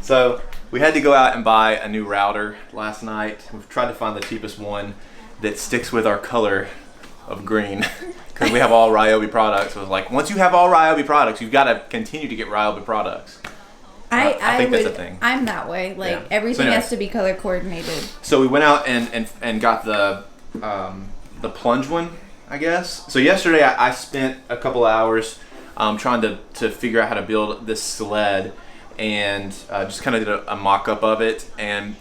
So we had to go out and buy a new router last night. We've tried to find the cheapest one that sticks with our color of green because we have all Ryobi products. So it was like, once you have all Ryobi products, you've got to continue to get Ryobi products. I think that's a thing. I'm that way. Like everything has to be color coordinated. So we went out and got the plunge one, I guess. So yesterday I spent a couple hours trying to figure out how to build this sled, and just kind of did a mock-up of it, and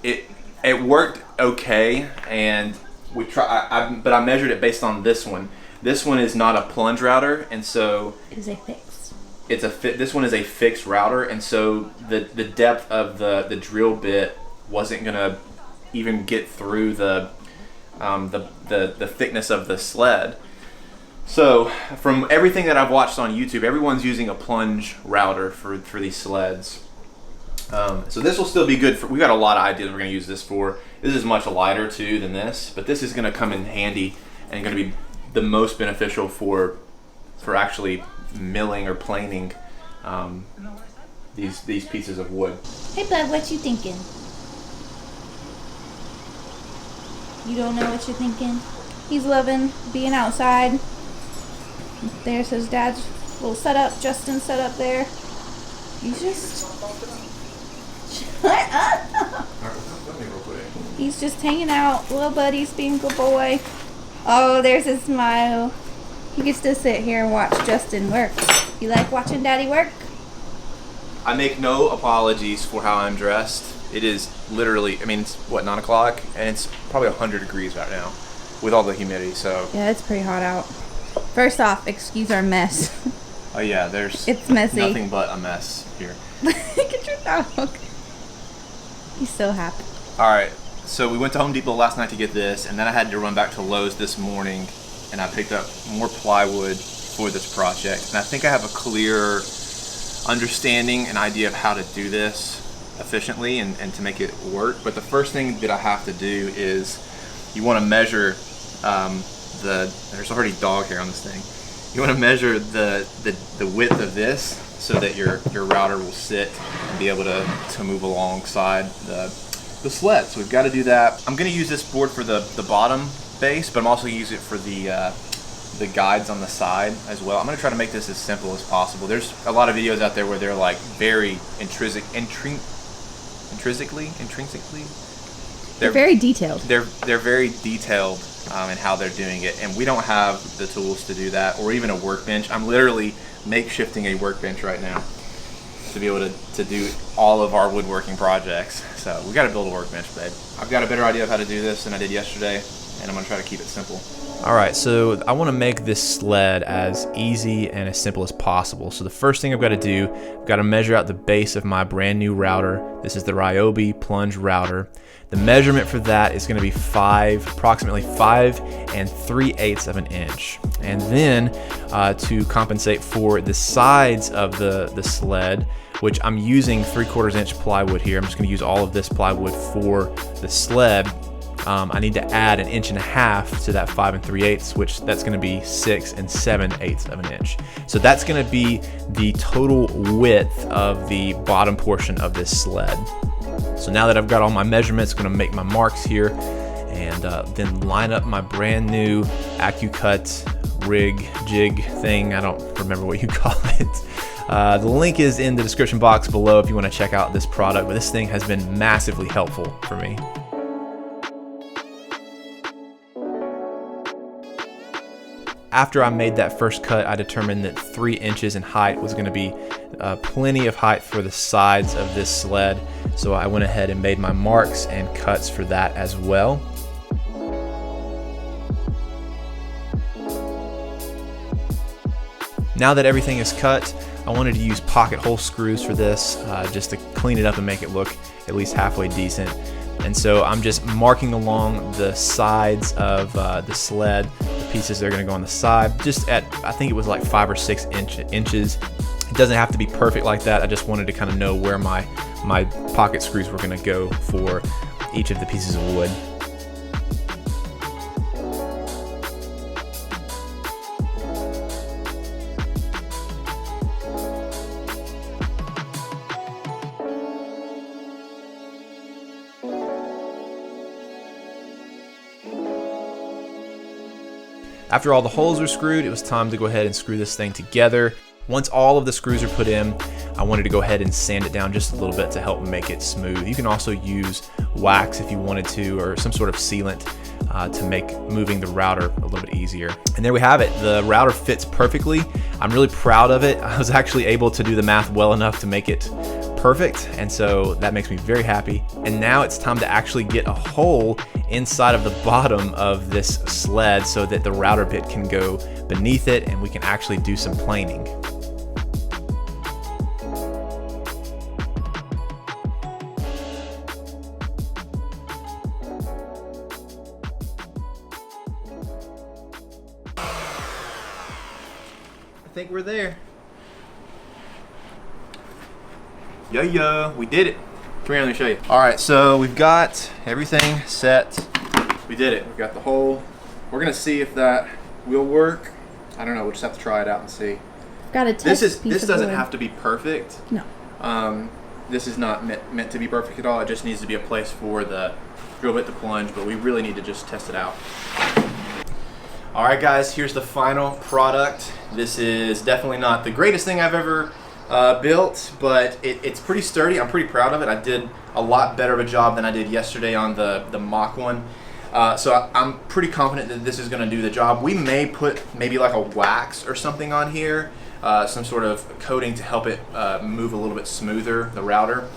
it worked okay. And we but I measured it based on this one. This one is not a plunge router, and so it is a fixed. This one is a fixed router, and so the depth of the drill bit wasn't gonna even get through the thickness of the sled. So from everything that I've watched on YouTube, everyone's using a plunge router for these sleds. So this will still be good. We got a lot of ideas we're going to use this for. This is much lighter too than this, but this is going to come in handy and going to be the most beneficial for actually milling or planing these pieces of wood. Hey bud, what you thinking? You don't know what you're thinking? He's loving being outside. There's his dad's little setup, Justin's setup there. He's just... Shut up! He's just hanging out. Little buddy's being a good boy. Oh, there's his smile. He gets to sit here and watch Justin work. You like watching Daddy work? I make no apologies for how I'm dressed. It is literally, I mean, it's what, 9 o'clock? And it's probably 100 degrees right now with all the humidity, so. Yeah, it's pretty hot out. First off, excuse our mess. Oh yeah, it's messy. Nothing but a mess here. Look at your dog. He's so happy. Alright, so we went to Home Depot last night to get this, and then I had to run back to Lowe's this morning, and I picked up more plywood for this project. And I think I have a clear understanding and idea of how to do this efficiently and to make it work. But the first thing that I have to do is you want to measure there's already dog hair on this thing. You want to measure the width of this so that your router will sit and be able to move alongside the sled. So we've got to do that. I'm going to use this board for the bottom base, but I'm also going to use it for the guides on the side as well. I'm going to try to make this as simple as possible. There's a lot of videos out there where they're like very intrinsically. They're very detailed. They're very detailed in how they're doing it, and we don't have the tools to do that, or even a workbench. I'm literally makeshifting a workbench right now to be able to do all of our woodworking projects. So we got to build a workbench, babe. I've got a better idea of how to do this than I did yesterday, and I'm going to try to keep it simple. Alright, so I want to make this sled as easy and as simple as possible. So the first thing I've got to do, I've got to measure out the base of my brand new router. This is the Ryobi Plunge router. The measurement for that is going to be approximately 5 3/8 of an inch. And then to compensate for the sides of the sled, which I'm using 3/4 inch plywood here. I'm just going to use all of this plywood for the sled. I need to add 1.5 inches to that 5 3/8, which that's going to be 6 7/8 of an inch. So that's going to be the total width of the bottom portion of this sled. So now that I've got all my measurements, I'm going to make my marks here and then line up my brand new AccuCut jig thing. I don't remember what you call it. The link is in the description box below if you want to check out this product, but this thing has been massively helpful for me. After I made that first cut, I determined that 3 inches in height was going to be plenty of height for the sides of this sled. So I went ahead and made my marks and cuts for that as well. Now that everything is cut, I wanted to use pocket hole screws for this, just to clean it up and make it look at least halfway decent. And so I'm just marking along the sides of the sled, the pieces that are going to go on the side, just at, I think it was like 5 or 6 inches. It doesn't have to be perfect like that. I just wanted to kind of know where my pocket screws were going to go for each of the pieces of wood. After all the holes were screwed, it was time to go ahead and screw this thing together. Once all of the screws are put in, I wanted to go ahead and sand it down just a little bit to help make it smooth. You can also use wax if you wanted to, or some sort of sealant to make moving the router a little bit easier. And there we have it. The router fits perfectly. I'm really proud of it. I was actually able to do the math well enough to make it perfect, and so that makes me very happy. And now it's time to actually get a hole inside of the bottom of this sled so that the router bit can go beneath it and we can actually do some planing. I think we're there. Yeah, we did it. Come here, let me show you. All right, so we've got everything set. We did it. We've got the hole. We're gonna see if that will work. I don't know. We'll just have to try it out and see. Got a test. This doesn't have to be perfect. No. This is not meant to be perfect at all. It just needs to be a place for the drill bit to plunge, but we really need to just test it out. All right, guys, here's the final product. This is definitely not the greatest thing I've ever built, but it's pretty sturdy. I'm pretty proud of it. I did a lot better of a job than I did yesterday on the mock one. So I'm pretty confident that this is going to do the job. We may put maybe like a wax or something on here, some sort of coating to help it move a little bit smoother, the router.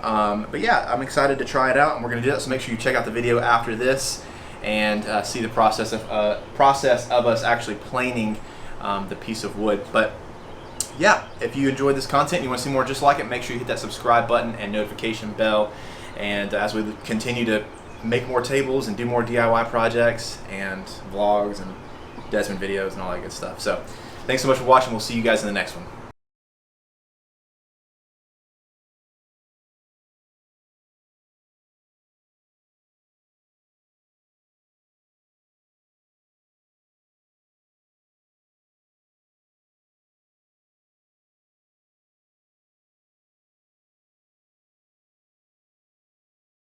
But yeah, I'm excited to try it out, and we're going to do that. So make sure you check out the video after this and see the process of us actually planing the piece of wood. But yeah, if you enjoyed this content and you want to see more just like it, make sure you hit that subscribe button and notification bell. And as we continue to make more tables and do more DIY projects and vlogs and Desmond videos and all that good stuff. So thanks so much for watching. We'll see you guys in the next one.